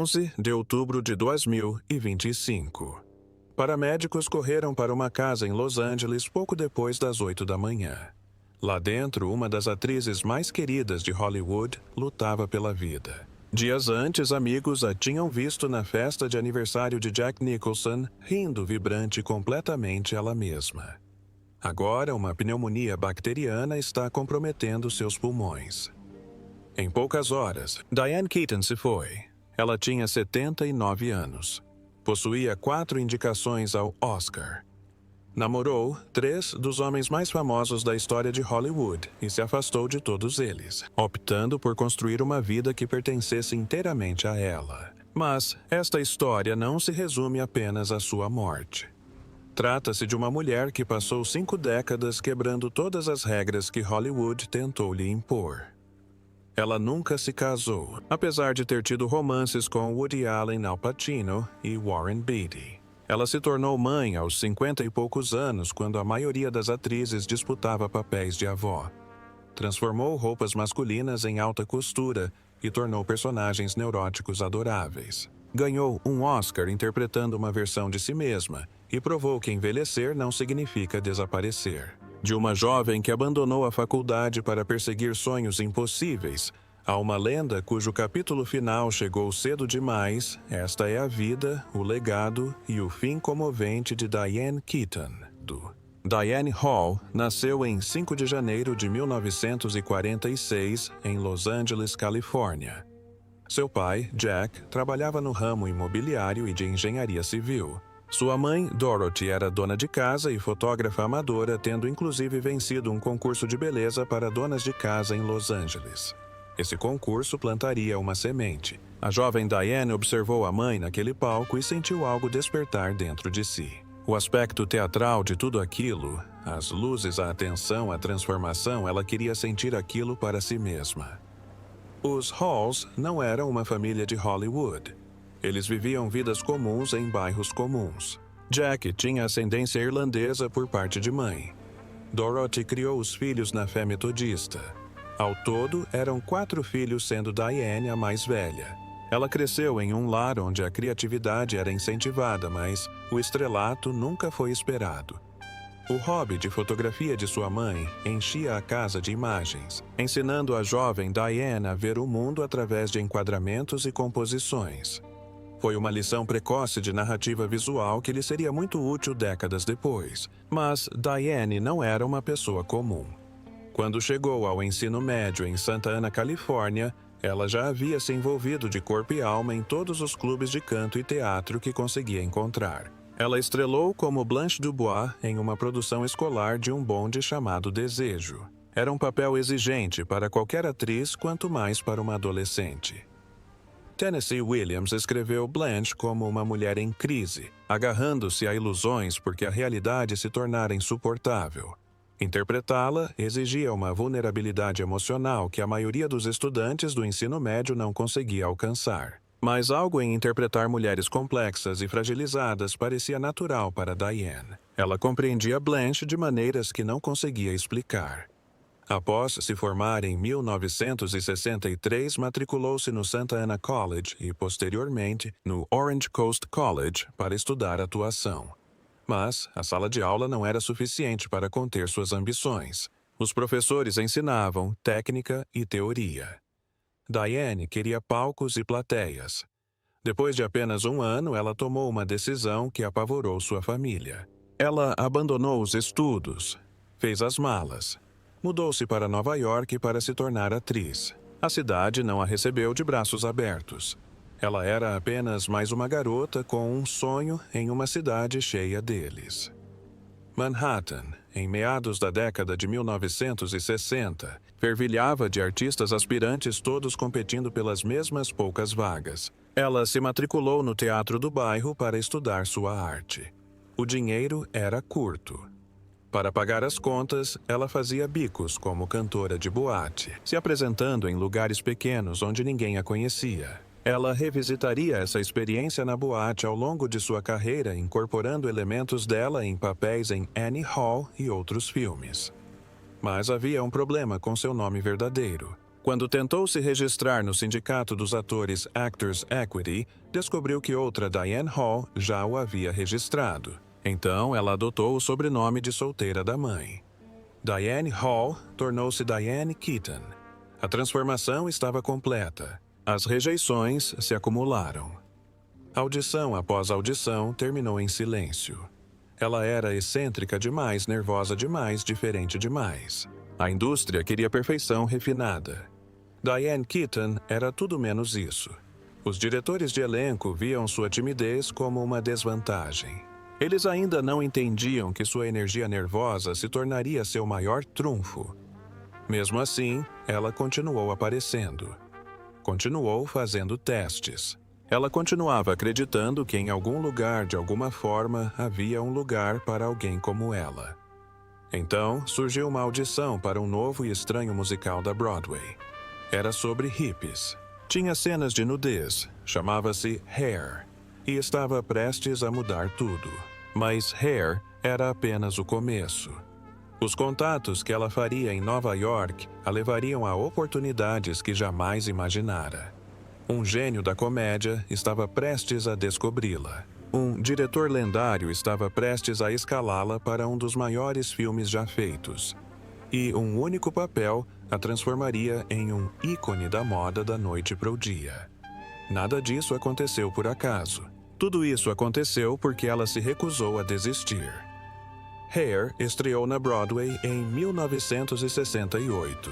11 de outubro de 2025. Paramédicos correram para uma casa em Los Angeles pouco depois das 8 da manhã. Lá dentro, uma das atrizes mais queridas de Hollywood lutava pela vida. Dias antes, amigos a tinham visto na festa de aniversário de Jack Nicholson, rindo vibrante completamente ela mesma. Agora, uma pneumonia bacteriana está comprometendo seus pulmões. Em poucas horas, Diane Keaton se foi. Ela tinha 79 anos. Possuía 4 indicações ao Oscar. Namorou 3 dos homens mais famosos da história de Hollywood e se afastou de todos eles, optando por construir uma vida que pertencesse inteiramente a ela. Mas esta história não se resume apenas à sua morte. Trata-se de uma mulher que passou 5 décadas quebrando todas as regras que Hollywood tentou lhe impor. Ela nunca se casou, apesar de ter tido romances com Woody Allen, Al Pacino e Warren Beatty. Ela se tornou mãe aos 50 e poucos anos, quando a maioria das atrizes disputava papéis de avó. Transformou roupas masculinas em alta costura e tornou personagens neuróticos adoráveis. Ganhou um Oscar interpretando uma versão de si mesma e provou que envelhecer não significa desaparecer. De uma jovem que abandonou a faculdade para perseguir sonhos impossíveis, a uma lenda cujo capítulo final chegou cedo demais, esta é a vida, o legado e o fim comovente de Diane Keaton. Diane Hall nasceu em 5 de janeiro de 1946 em Los Angeles, Califórnia. Seu pai, Jack, trabalhava no ramo imobiliário e de engenharia civil. Sua mãe, Dorothy, era dona de casa e fotógrafa amadora, tendo inclusive vencido um concurso de beleza para donas de casa em Los Angeles. Esse concurso plantaria uma semente. A jovem Diane observou a mãe naquele palco e sentiu algo despertar dentro de si. O aspecto teatral de tudo aquilo, as luzes, a atenção, a transformação, ela queria sentir aquilo para si mesma. Os Halls não eram uma família de Hollywood. Eles viviam vidas comuns em bairros comuns. Jack tinha ascendência irlandesa por parte de mãe. Dorothy criou os filhos na fé metodista. Ao todo, eram 4 filhos, sendo Diane a mais velha. Ela cresceu em um lar onde a criatividade era incentivada, mas o estrelato nunca foi esperado. O hobby de fotografia de sua mãe enchia a casa de imagens, ensinando a jovem Diane a ver o mundo através de enquadramentos e composições. Foi uma lição precoce de narrativa visual que lhe seria muito útil décadas depois. Mas Diane não era uma pessoa comum. Quando chegou ao ensino médio em Santa Ana, Califórnia, ela já havia se envolvido de corpo e alma em todos os clubes de canto e teatro que conseguia encontrar. Ela estrelou como Blanche Dubois em uma produção escolar de um bonde chamado Desejo. Era um papel exigente para qualquer atriz, quanto mais para uma adolescente. Tennessee Williams escreveu Blanche como uma mulher em crise, agarrando-se a ilusões porque a realidade se tornara insuportável. Interpretá-la exigia uma vulnerabilidade emocional que a maioria dos estudantes do ensino médio não conseguia alcançar. Mas algo em interpretar mulheres complexas e fragilizadas parecia natural para Diane. Ela compreendia Blanche de maneiras que não conseguia explicar. Após se formar em 1963, matriculou-se no Santa Ana College e, posteriormente, no Orange Coast College para estudar atuação. Mas a sala de aula não era suficiente para conter suas ambições. Os professores ensinavam técnica e teoria. Diane queria palcos e plateias. Depois de apenas um ano, ela tomou uma decisão que apavorou sua família. Ela abandonou os estudos, fez as malas. Mudou-se para Nova York para se tornar atriz. A cidade não a recebeu de braços abertos. Ela era apenas mais uma garota com um sonho em uma cidade cheia deles. Manhattan, em meados da década de 1960, fervilhava de artistas aspirantes, todos competindo pelas mesmas poucas vagas. Ela se matriculou no teatro do bairro para estudar sua arte. O dinheiro era curto. Para pagar as contas, ela fazia bicos como cantora de boate, se apresentando em lugares pequenos onde ninguém a conhecia. Ela revisitaria essa experiência na boate ao longo de sua carreira, incorporando elementos dela em papéis em Annie Hall e outros filmes. Mas havia um problema com seu nome verdadeiro. Quando tentou se registrar no sindicato dos atores Actors Equity, descobriu que outra Diane Hall já o havia registrado. Então, ela adotou o sobrenome de solteira da mãe. Diane Hall tornou-se Diane Keaton. A transformação estava completa. As rejeições se acumularam. Audição após audição terminou em silêncio. Ela era excêntrica demais, nervosa demais, diferente demais. A indústria queria perfeição refinada. Diane Keaton era tudo menos isso. Os diretores de elenco viam sua timidez como uma desvantagem. Eles ainda não entendiam que sua energia nervosa se tornaria seu maior trunfo. Mesmo assim, ela continuou aparecendo. Continuou fazendo testes. Ela continuava acreditando que em algum lugar, de alguma forma, havia um lugar para alguém como ela. Então, surgiu uma audição para um novo e estranho musical da Broadway. Era sobre hippies. Tinha cenas de nudez, chamava-se Hair, e estava prestes a mudar tudo. Mas Hair era apenas o começo. Os contatos que ela faria em Nova York a levariam a oportunidades que jamais imaginara. Um gênio da comédia estava prestes a descobri-la. Um diretor lendário estava prestes a escalá-la para um dos maiores filmes já feitos. E um único papel a transformaria em um ícone da moda da noite para o dia. Nada disso aconteceu por acaso. Tudo isso aconteceu porque ela se recusou a desistir. Hair estreou na Broadway em 1968.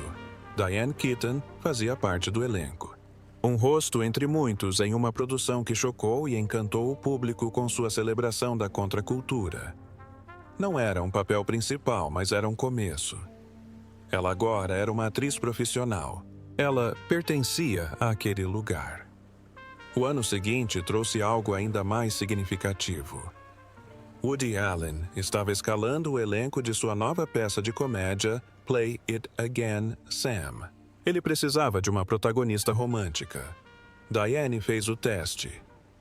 Diane Keaton fazia parte do elenco. Um rosto entre muitos em uma produção que chocou e encantou o público com sua celebração da contracultura. Não era um papel principal, mas era um começo. Ela agora era uma atriz profissional. Ela pertencia àquele lugar. O ano seguinte trouxe algo ainda mais significativo. Woody Allen estava escalando o elenco de sua nova peça de comédia, Play It Again, Sam. Ele precisava de uma protagonista romântica. Diane fez o teste.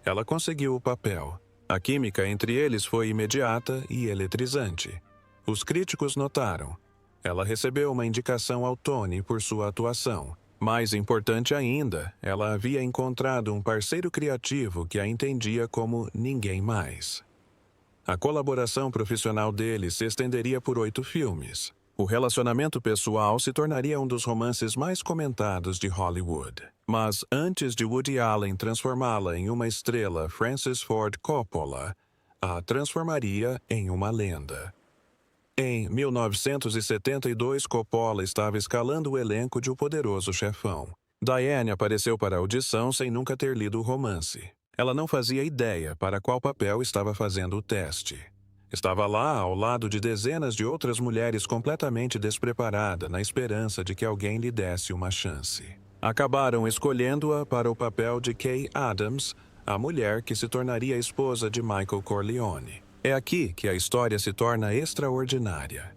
Ela conseguiu o papel. A química entre eles foi imediata e eletrizante. Os críticos notaram. Ela recebeu uma indicação ao Tony por sua atuação. Mais importante ainda, ela havia encontrado um parceiro criativo que a entendia como ninguém mais. A colaboração profissional deles se estenderia por 8 filmes. O relacionamento pessoal se tornaria um dos romances mais comentados de Hollywood. Mas antes de Woody Allen transformá-la em uma estrela, Francis Ford Coppola a transformaria em uma lenda. Em 1972, Coppola estava escalando o elenco de O Poderoso Chefão. Diane apareceu para a audição sem nunca ter lido o romance. Ela não fazia ideia para qual papel estava fazendo o teste. Estava lá ao lado de dezenas de outras mulheres completamente despreparada, na esperança de que alguém lhe desse uma chance. Acabaram escolhendo-a para o papel de Kay Adams, a mulher que se tornaria a esposa de Michael Corleone. É aqui que a história se torna extraordinária.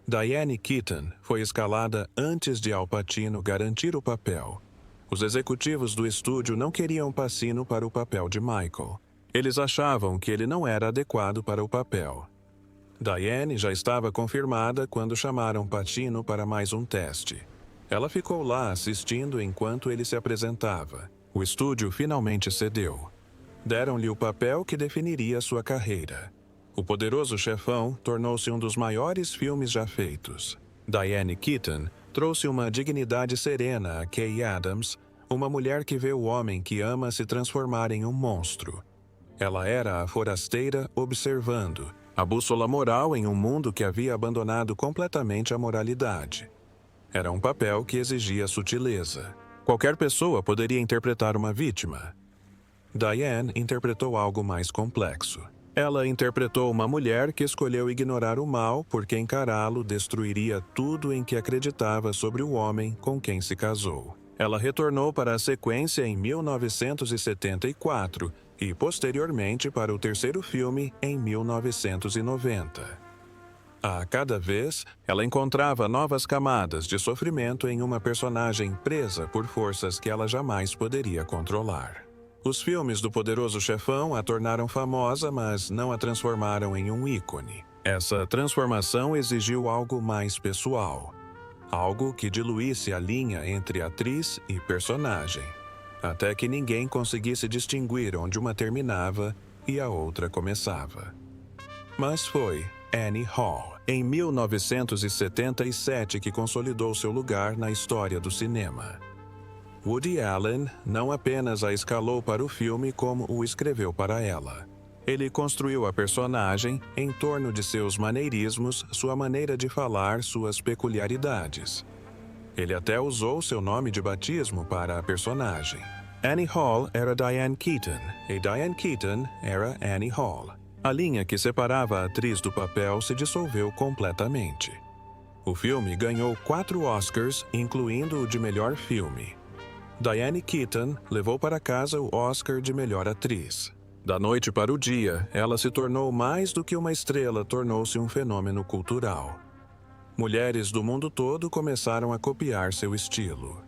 Diane Keaton foi escalada antes de Al Pacino garantir o papel. Os executivos do estúdio não queriam Pacino para o papel de Michael. Eles achavam que ele não era adequado para o papel. Diane já estava confirmada quando chamaram Pacino para mais um teste. Ela ficou lá assistindo enquanto ele se apresentava. O estúdio finalmente cedeu. Deram-lhe o papel que definiria sua carreira. O Poderoso Chefão tornou-se um dos maiores filmes já feitos. Diane Keaton trouxe uma dignidade serena a Kay Adams, uma mulher que vê o homem que ama se transformar em um monstro. Ela era a forasteira observando, a bússola moral em um mundo que havia abandonado completamente a moralidade. Era um papel que exigia sutileza. Qualquer pessoa poderia interpretar uma vítima. Diane interpretou algo mais complexo. Ela interpretou uma mulher que escolheu ignorar o mal porque encará-lo destruiria tudo em que acreditava sobre o homem com quem se casou. Ela retornou para a sequência em 1974 e, posteriormente, para o terceiro filme em 1990. A cada vez, ela encontrava novas camadas de sofrimento em uma personagem presa por forças que ela jamais poderia controlar. Os filmes do Poderoso Chefão a tornaram famosa, mas não a transformaram em um ícone. Essa transformação exigiu algo mais pessoal. algo que diluísse a linha entre atriz e personagem, até que ninguém conseguisse distinguir onde uma terminava e a outra começava. Mas foi Annie Hall, em 1977, que consolidou seu lugar na história do cinema. Woody Allen não apenas a escalou para o filme, como o escreveu para ela. Ele construiu a personagem em torno de seus maneirismos, sua maneira de falar, suas peculiaridades. Ele até usou seu nome de batismo para a personagem. Annie Hall era Diane Keaton, e Diane Keaton era Annie Hall. A linha que separava a atriz do papel se dissolveu completamente. O filme ganhou 4 Oscars, incluindo o de melhor filme. Diane Keaton levou para casa o Oscar de melhor atriz. Da noite para o dia, ela se tornou mais do que uma estrela, tornou-se um fenômeno cultural. Mulheres do mundo todo começaram a copiar seu estilo.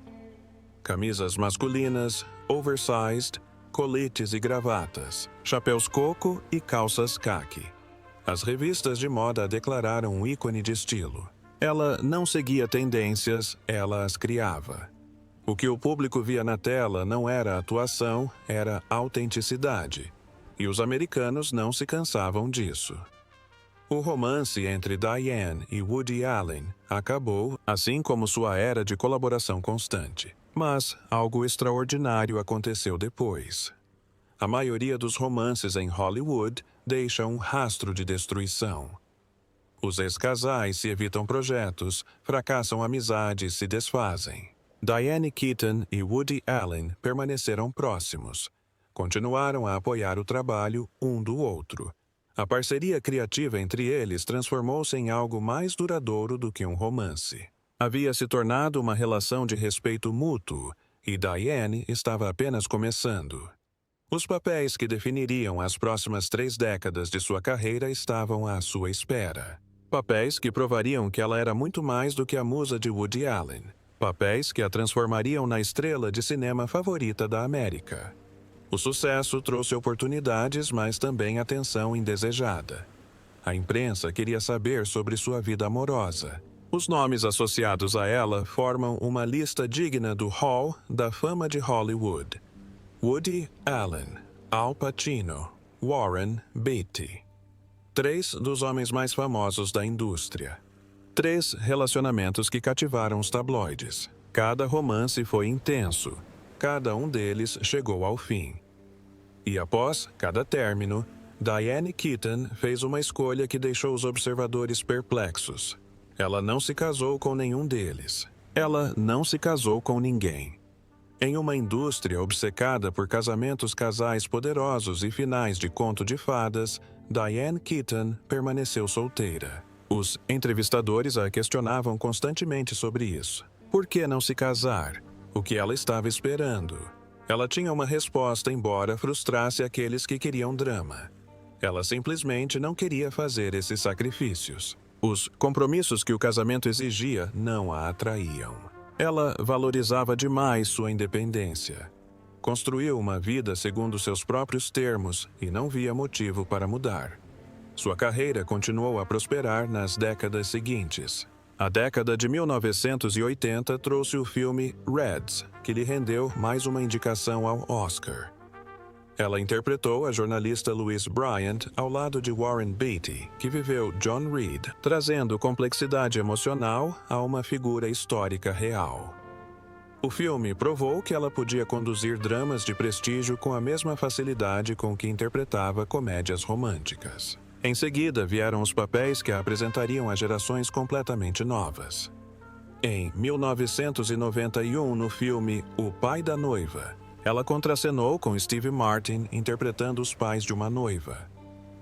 Camisas masculinas, oversized, coletes e gravatas, chapéus coco e calças caqui. As revistas de moda a declararam um ícone de estilo. Ela não seguia tendências, ela as criava. O que o público via na tela não era atuação, era autenticidade. E os americanos não se cansavam disso. O romance entre Diane e Woody Allen acabou, assim como sua era de colaboração constante. Mas algo extraordinário aconteceu depois. A maioria dos romances em Hollywood deixa um rastro de destruição. Os ex-casais se evitam projetos, fracassam amizades, se desfazem. Diane Keaton e Woody Allen permaneceram próximos. Continuaram a apoiar o trabalho um do outro. A parceria criativa entre eles transformou-se em algo mais duradouro do que um romance. Havia se tornado uma relação de respeito mútuo, e Diane estava apenas começando. Os papéis que definiriam as próximas 3 décadas de sua carreira estavam à sua espera. Papéis que provariam que ela era muito mais do que a musa de Woody Allen. Papéis que a transformariam na estrela de cinema favorita da América. O sucesso trouxe oportunidades, mas também atenção indesejada. A imprensa queria saber sobre sua vida amorosa. Os nomes associados a ela formam uma lista digna do Hall da fama de Hollywood. Woody Allen, Al Pacino, Warren Beatty. 3 dos homens mais famosos da indústria. 3 relacionamentos que cativaram os tabloides. Cada romance foi intenso. Cada um deles chegou ao fim. E após cada término, Diane Keaton fez uma escolha que deixou os observadores perplexos. Ela não se casou com nenhum deles. Ela não se casou com ninguém. Em uma indústria obcecada por casais poderosos e finais de conto de fadas, Diane Keaton permaneceu solteira. Os entrevistadores a questionavam constantemente sobre isso. Por que não se casar? O que ela estava esperando? Ela tinha uma resposta, embora frustrasse aqueles que queriam drama. Ela simplesmente não queria fazer esses sacrifícios. Os compromissos que o casamento exigia não a atraíam. Ela valorizava demais sua independência. Construiu uma vida segundo seus próprios termos e não via motivo para mudar. Sua carreira continuou a prosperar nas décadas seguintes. A década de 1980 trouxe o filme Reds, que lhe rendeu mais uma indicação ao Oscar. Ela interpretou a jornalista Louise Bryant ao lado de Warren Beatty, que viveu John Reed, trazendo complexidade emocional a uma figura histórica real. O filme provou que ela podia conduzir dramas de prestígio com a mesma facilidade com que interpretava comédias românticas. Em seguida, vieram os papéis que a apresentariam a gerações completamente novas. Em 1991, no filme O Pai da Noiva, ela contracenou com Steve Martin interpretando os pais de uma noiva.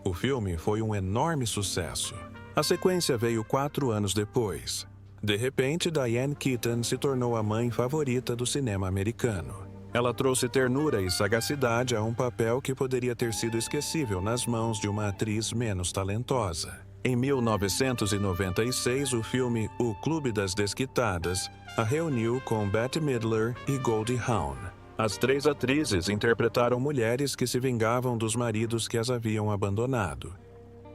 O filme foi um enorme sucesso. A sequência veio 4 anos depois. De repente, Diane Keaton se tornou a mãe favorita do cinema americano. Ela trouxe ternura e sagacidade a um papel que poderia ter sido esquecível nas mãos de uma atriz menos talentosa. Em 1996, o filme O Clube das Desquitadas a reuniu com Bette Midler e Goldie Hawn. As 3 atrizes interpretaram mulheres que se vingavam dos maridos que as haviam abandonado.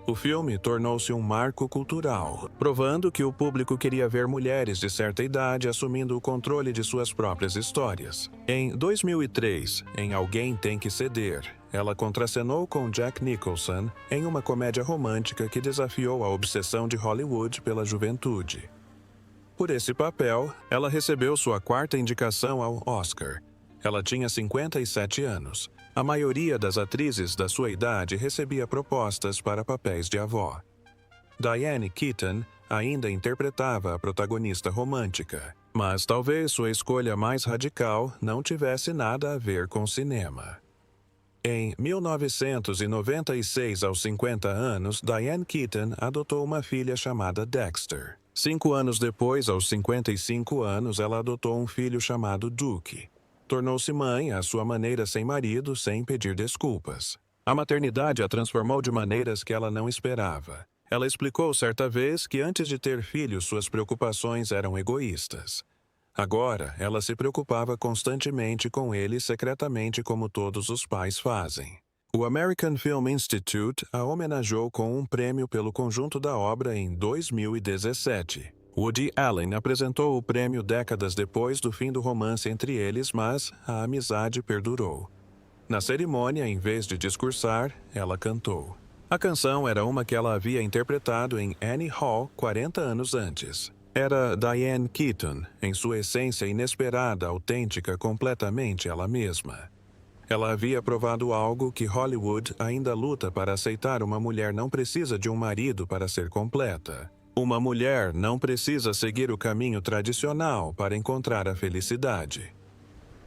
O filme tornou-se um marco cultural, provando que o público queria ver mulheres de certa idade assumindo o controle de suas próprias histórias. Em 2003, em Alguém Tem que Ceder, ela contracenou com Jack Nicholson em uma comédia romântica que desafiou a obsessão de Hollywood pela juventude. Por esse papel, ela recebeu sua quarta indicação ao Oscar. Ela tinha 57 anos. A maioria das atrizes da sua idade recebia propostas para papéis de avó. Diane Keaton ainda interpretava a protagonista romântica, mas talvez sua escolha mais radical não tivesse nada a ver com cinema. Em 1996, aos 50 anos, Diane Keaton adotou uma filha chamada Dexter. 5 anos depois, aos 55 anos, ela adotou um filho chamado Duke. Tornou-se mãe à sua maneira sem marido, sem pedir desculpas. A maternidade a transformou de maneiras que ela não esperava. Ela explicou certa vez que antes de ter filhos suas preocupações eram egoístas. Agora, ela se preocupava constantemente com ele secretamente como todos os pais fazem. O American Film Institute a homenageou com um prêmio pelo conjunto da obra em 2017. Woody Allen apresentou o prêmio décadas depois do fim do romance entre eles, mas a amizade perdurou. Na cerimônia, em vez de discursar, ela cantou. A canção era uma que ela havia interpretado em Annie Hall 40 anos antes. Era Diane Keaton, em sua essência inesperada, autêntica, completamente ela mesma. Ela havia provado algo que Hollywood ainda luta para aceitar: uma mulher não precisa de um marido para ser completa. Uma mulher não precisa seguir o caminho tradicional para encontrar a felicidade.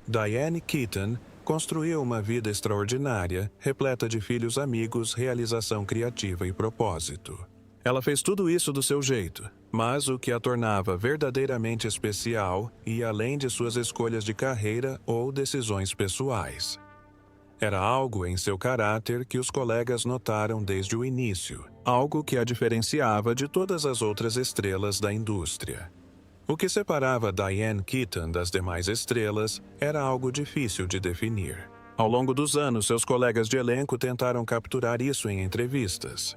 Diane Keaton construiu uma vida extraordinária, repleta de filhos amigos, realização criativa e propósito. Ela fez tudo isso do seu jeito, mas o que a tornava verdadeiramente especial ia além de suas escolhas de carreira ou decisões pessoais. Era algo em seu caráter que os colegas notaram desde o início, algo que a diferenciava de todas as outras estrelas da indústria. O que separava Diane Keaton das demais estrelas era algo difícil de definir. Ao longo dos anos, seus colegas de elenco tentaram capturar isso em entrevistas.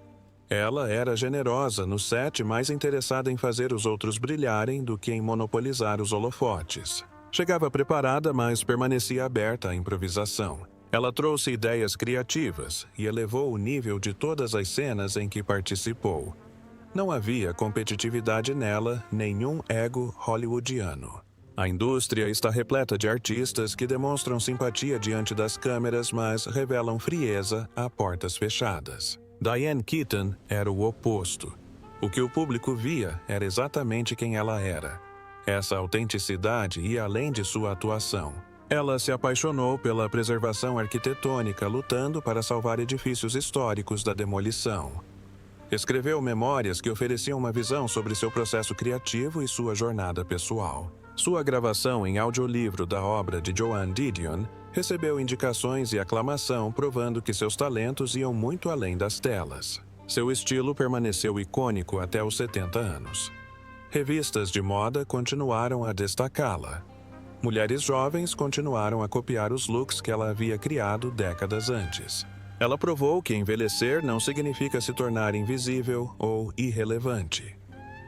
Ela era generosa no set, mais interessada em fazer os outros brilharem do que em monopolizar os holofotes. Chegava preparada, mas permanecia aberta à improvisação. Ela trouxe ideias criativas e elevou o nível de todas as cenas em que participou. Não havia competitividade nela, nenhum ego hollywoodiano. A indústria está repleta de artistas que demonstram simpatia diante das câmeras, mas revelam frieza a portas fechadas. Diane Keaton era o oposto. O que o público via era exatamente quem ela era. Essa autenticidade ia além de sua atuação. Ela se apaixonou pela preservação arquitetônica, lutando para salvar edifícios históricos da demolição. Escreveu memórias que ofereciam uma visão sobre seu processo criativo e sua jornada pessoal. Sua gravação em audiolivro da obra de Joan Didion recebeu indicações e aclamação, provando que seus talentos iam muito além das telas. Seu estilo permaneceu icônico até os 70 anos. Revistas de moda continuaram a destacá-la. Mulheres jovens continuaram a copiar os looks que ela havia criado décadas antes. Ela provou que envelhecer não significa se tornar invisível ou irrelevante.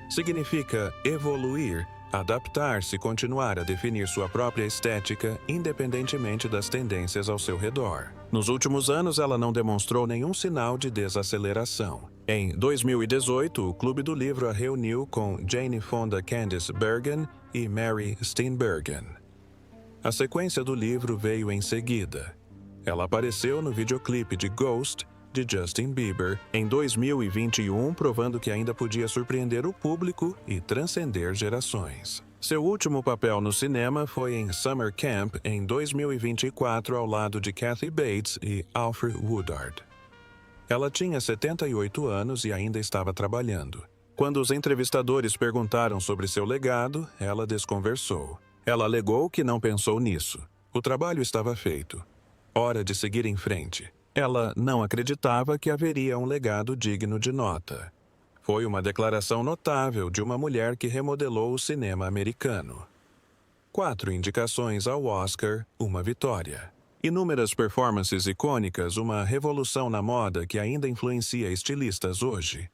Significa evoluir, adaptar-se e continuar a definir sua própria estética, independentemente das tendências ao seu redor. Nos últimos anos, ela não demonstrou nenhum sinal de desaceleração. Em 2018, o Clube do Livro a reuniu com Jane Fonda Candice Bergen e Mary Steenburgen. A sequência do livro veio em seguida. Ela apareceu no videoclipe de Ghost, de Justin Bieber, em 2021, provando que ainda podia surpreender o público e transcender gerações. Seu último papel no cinema foi em Summer Camp, em 2024, ao lado de Kathy Bates e Alfre Woodard. Ela tinha 78 anos e ainda estava trabalhando. Quando os entrevistadores perguntaram sobre seu legado, ela desconversou. Ela alegou que não pensou nisso. O trabalho estava feito. Hora de seguir em frente. Ela não acreditava que haveria um legado digno de nota. Foi uma declaração notável de uma mulher que remodelou o cinema americano. 4 indicações ao Oscar, uma vitória. Inúmeras performances icônicas, uma revolução na moda que ainda influencia estilistas hoje.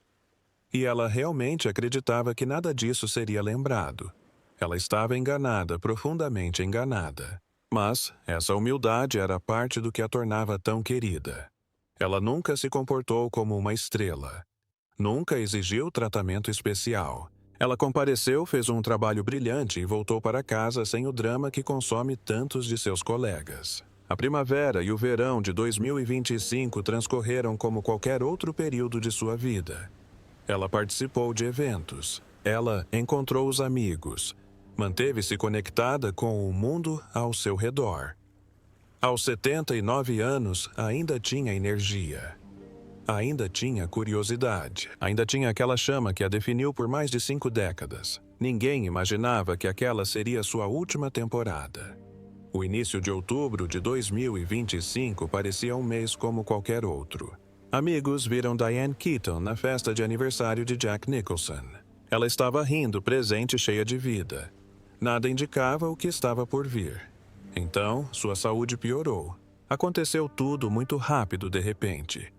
E ela realmente acreditava que nada disso seria lembrado. Ela estava enganada, profundamente enganada. Mas essa humildade era parte do que a tornava tão querida. Ela nunca se comportou como uma estrela. Nunca exigiu tratamento especial. Ela compareceu, fez um trabalho brilhante e voltou para casa sem o drama que consome tantos de seus colegas. A primavera e o verão de 2025 transcorreram como qualquer outro período de sua vida. Ela participou de eventos. Ela encontrou os amigos. Manteve-se conectada com o mundo ao seu redor. Aos 79 anos, ainda tinha energia. Ainda tinha curiosidade. Ainda tinha aquela chama que a definiu por mais de 5 décadas. Ninguém imaginava que aquela seria sua última temporada. O início de outubro de 2025 parecia um mês como qualquer outro. Amigos viram Diane Keaton na festa de aniversário de Jack Nicholson. Ela estava rindo, presente e cheia de vida. Nada indicava o que estava por vir. Então, sua saúde piorou. Aconteceu tudo muito rápido de repente.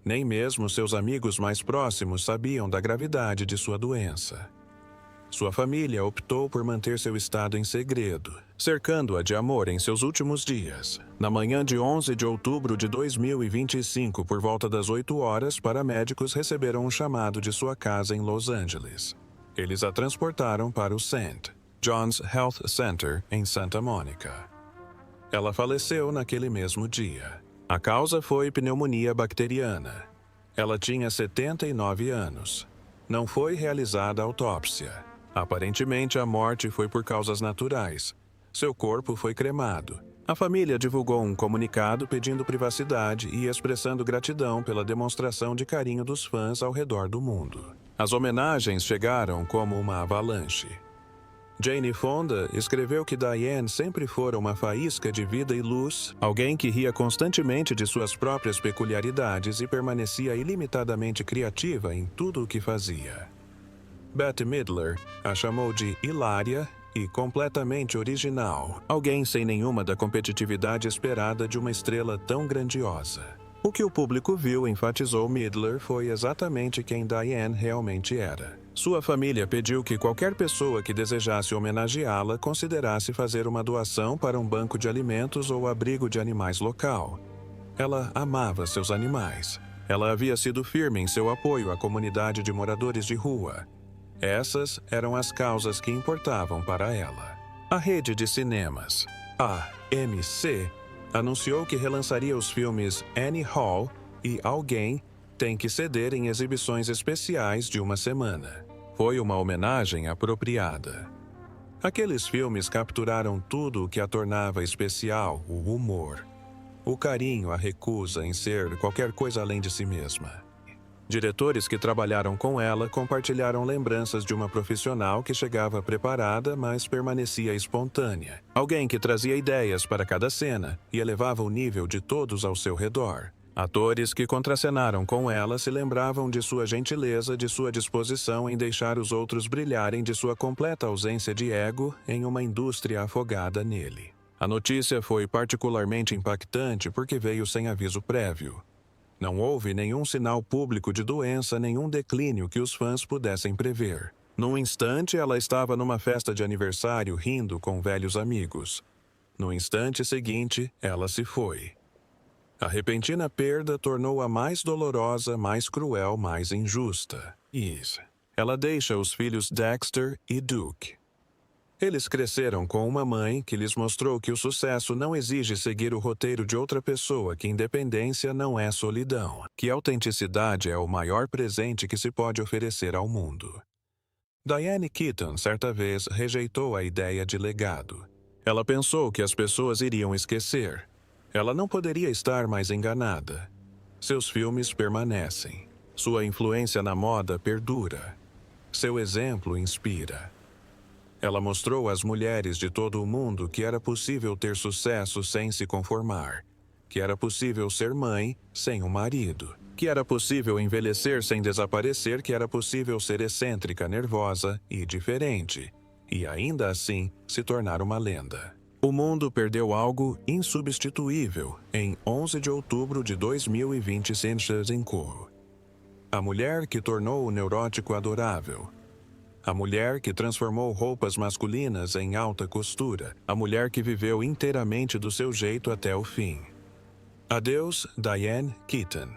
Nem mesmo seus amigos mais próximos sabiam da gravidade de sua doença. Sua família optou por manter seu estado em segredo, cercando-a de amor em seus últimos dias. Na manhã de 11 de outubro de 2025, por volta das 8 horas, paramédicos receberam um chamado de sua casa em Los Angeles. Eles a transportaram para o St. John's Health Center, em Santa Mônica. Ela faleceu naquele mesmo dia. A causa foi pneumonia bacteriana. Ela tinha 79 anos. Não foi realizada autópsia. Aparentemente, a morte foi por causas naturais. Seu corpo foi cremado. A família divulgou um comunicado pedindo privacidade e expressando gratidão pela demonstração de carinho dos fãs ao redor do mundo. As homenagens chegaram como uma avalanche. Jane Fonda escreveu que Diane sempre fora uma faísca de vida e luz, alguém que ria constantemente de suas próprias peculiaridades e permanecia ilimitadamente criativa em tudo o que fazia. Bette Midler a chamou de hilária e completamente original, alguém sem nenhuma da competitividade esperada de uma estrela tão grandiosa. O que o público viu, enfatizou Midler, foi exatamente quem Diane realmente era. Sua família pediu que qualquer pessoa que desejasse homenageá-la considerasse fazer uma doação para um banco de alimentos ou abrigo de animais local. Ela amava seus animais. Ela havia sido firme em seu apoio à comunidade de moradores de rua. Essas eram as causas que importavam para ela. A rede de cinemas, AMC, anunciou que relançaria os filmes Annie Hall e Alguém Tem que Ceder em exibições especiais de uma semana. Foi uma homenagem apropriada. Aqueles filmes capturaram tudo o que a tornava especial: o humor, o carinho, a recusa em ser qualquer coisa além de si mesma. Diretores que trabalharam com ela compartilharam lembranças de uma profissional que chegava preparada, mas permanecia espontânea. Alguém que trazia ideias para cada cena e elevava o nível de todos ao seu redor. Atores que contracenaram com ela se lembravam de sua gentileza, de sua disposição em deixar os outros brilharem, de sua completa ausência de ego em uma indústria afogada nele. A notícia foi particularmente impactante porque veio sem aviso prévio. Não houve nenhum sinal público de doença, nenhum declínio que os fãs pudessem prever. Num instante, ela estava numa festa de aniversário rindo com velhos amigos. No instante seguinte, ela se foi. A repentina perda tornou-a mais dolorosa, mais cruel, mais injusta. Ela deixa os filhos Dexter e Duke. Eles cresceram com uma mãe que lhes mostrou que o sucesso não exige seguir o roteiro de outra pessoa, que independência não é solidão, que autenticidade é o maior presente que se pode oferecer ao mundo. Diane Keaton, certa vez, rejeitou a ideia de legado. Ela pensou que as pessoas iriam esquecer. Ela não poderia estar mais enganada. Seus filmes permanecem. Sua influência na moda perdura. Seu exemplo inspira. Ela mostrou às mulheres de todo o mundo que era possível ter sucesso sem se conformar, que era possível ser mãe sem um marido, que era possível envelhecer sem desaparecer, que era possível ser excêntrica, nervosa e diferente, e ainda assim se tornar uma lenda. O mundo perdeu algo insubstituível em 11 de outubro de 2025. A mulher que tornou o neurótico adorável. A mulher que transformou roupas masculinas em alta costura. A mulher que viveu inteiramente do seu jeito até o fim. Adeus, Diane Keaton.